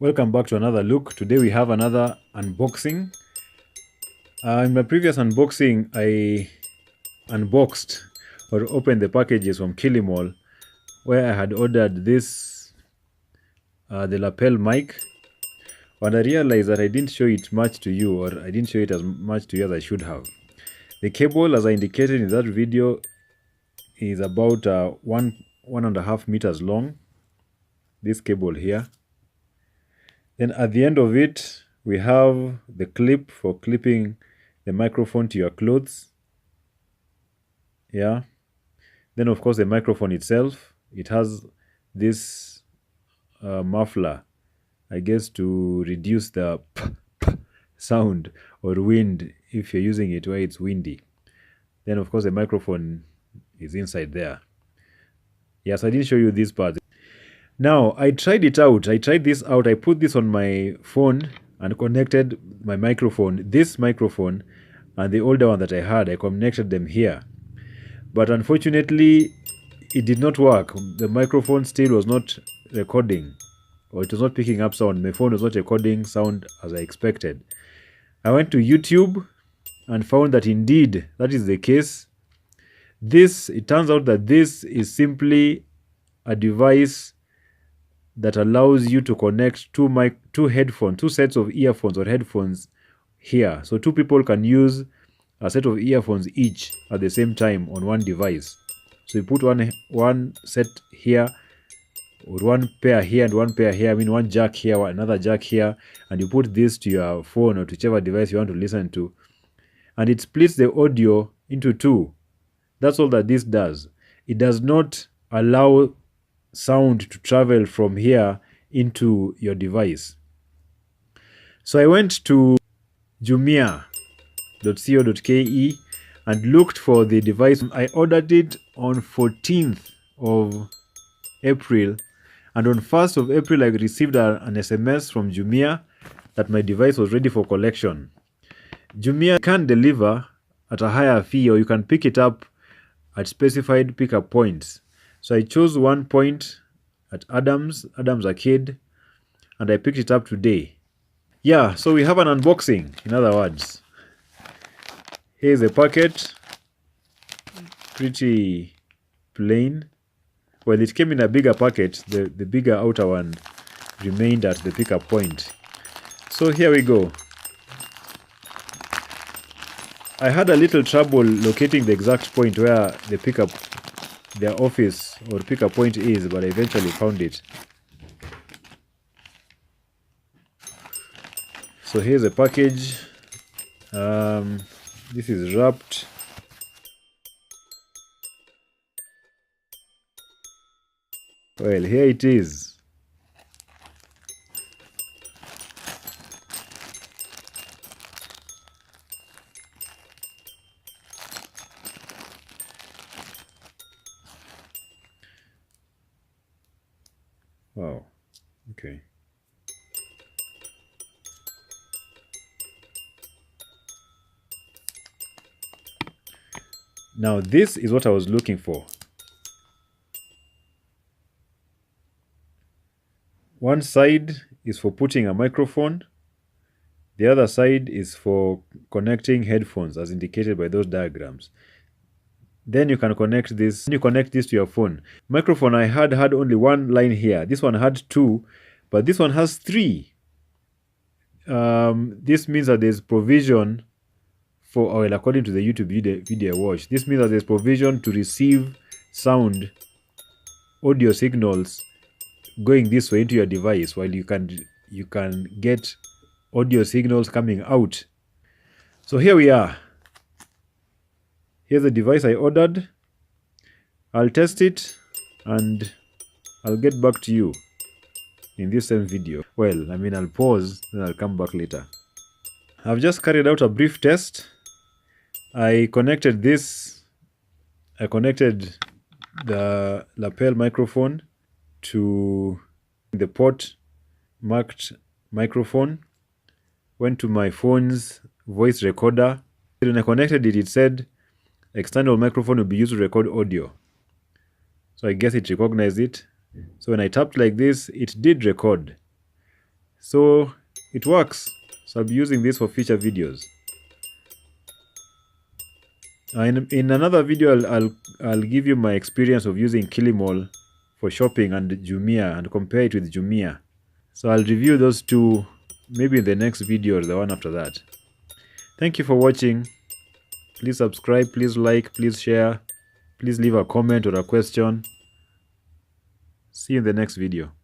Welcome back to another look. Today we have another unboxing. In my previous unboxing, I unboxed or opened the packages from Kilimall, where I had ordered this, the lapel mic, and I realized that I didn't show it much to you, or I didn't show it as much to you as I should have. The cable, as I indicated in that video, is about 1.5 meters long. This cable here. Then at the end of it, we have the clip for clipping the microphone to your clothes. Yeah. Then of course the microphone itself, it has this muffler, I guess, to reduce the sound or wind if you're using it where it's windy. Then of course the microphone is inside there. Yes, I didn't show you this part. Now, I tried it out. I tried this out. I put this on my phone and connected my microphone, this microphone, and the older one that I had. I connected them here. But unfortunately, it did not work. The microphone still was not recording, or it was not picking up sound. My phone was not recording sound as I expected. I went to YouTube and found that indeed that is the case. It turns out that this is simply a device that allows you to connect two headphones, two sets of earphones or headphones here. So two people can use a set of earphones each at the same time on one device. So you put one set here, or one pair here and one pair here. I mean, one jack here, another jack here, and you put this to your phone or to whichever device you want to listen to, and it splits the audio into two. That's all that this does. It does not allow sound to travel from here into your device. So I went to jumia.co.ke and looked for the device. I ordered it on 14th of April, and on 1st of April I received an SMS from Jumia that my device was ready for collection. Jumia can deliver at a higher fee, or you can pick it up at specified pickup points. So I chose one point at Adams Arcade, and I picked it up today. Yeah, so we have an unboxing, in other words. Here's the packet. Pretty plain. Well, it came in a bigger packet. The bigger outer one remained at the pickup point. So here we go. I had a little trouble locating the exact point where their office or pickup point is, but I eventually found it. So here's the package. This is wrapped. Well, here it is. Wow. Okay. Now this is what I was looking for. One side is for putting a microphone. The other side is for connecting headphones, as indicated by those diagrams. Then you can connect this. You connect this to your phone. Microphone I had only one line here. This one had two, but this one has three. This means that there's provision for, well, according to the YouTube video I watched, this means that there's provision to receive sound, audio signals going this way into your device, while you can get audio signals coming out. So here we are. Here's the device I ordered. I'll test it and I'll get back to you in this same video. Well, I mean, I'll pause, then I'll come back later. I've just carried out a brief test. I connected the lapel microphone to the port marked microphone, went to my phone's voice recorder. When I connected it, it said external microphone will be used to record audio. So I guess it recognized it. So when I tapped like this, it did record. So it works. So I'll be using this for future videos. In another video, I'll give you my experience of using Kilimall for shopping and Jumia and compare it with Jumia. So I'll review those two maybe in the next video or the one after that. Thank you for watching. Please subscribe, please like, please share, please leave a comment or a question. See you in the next video.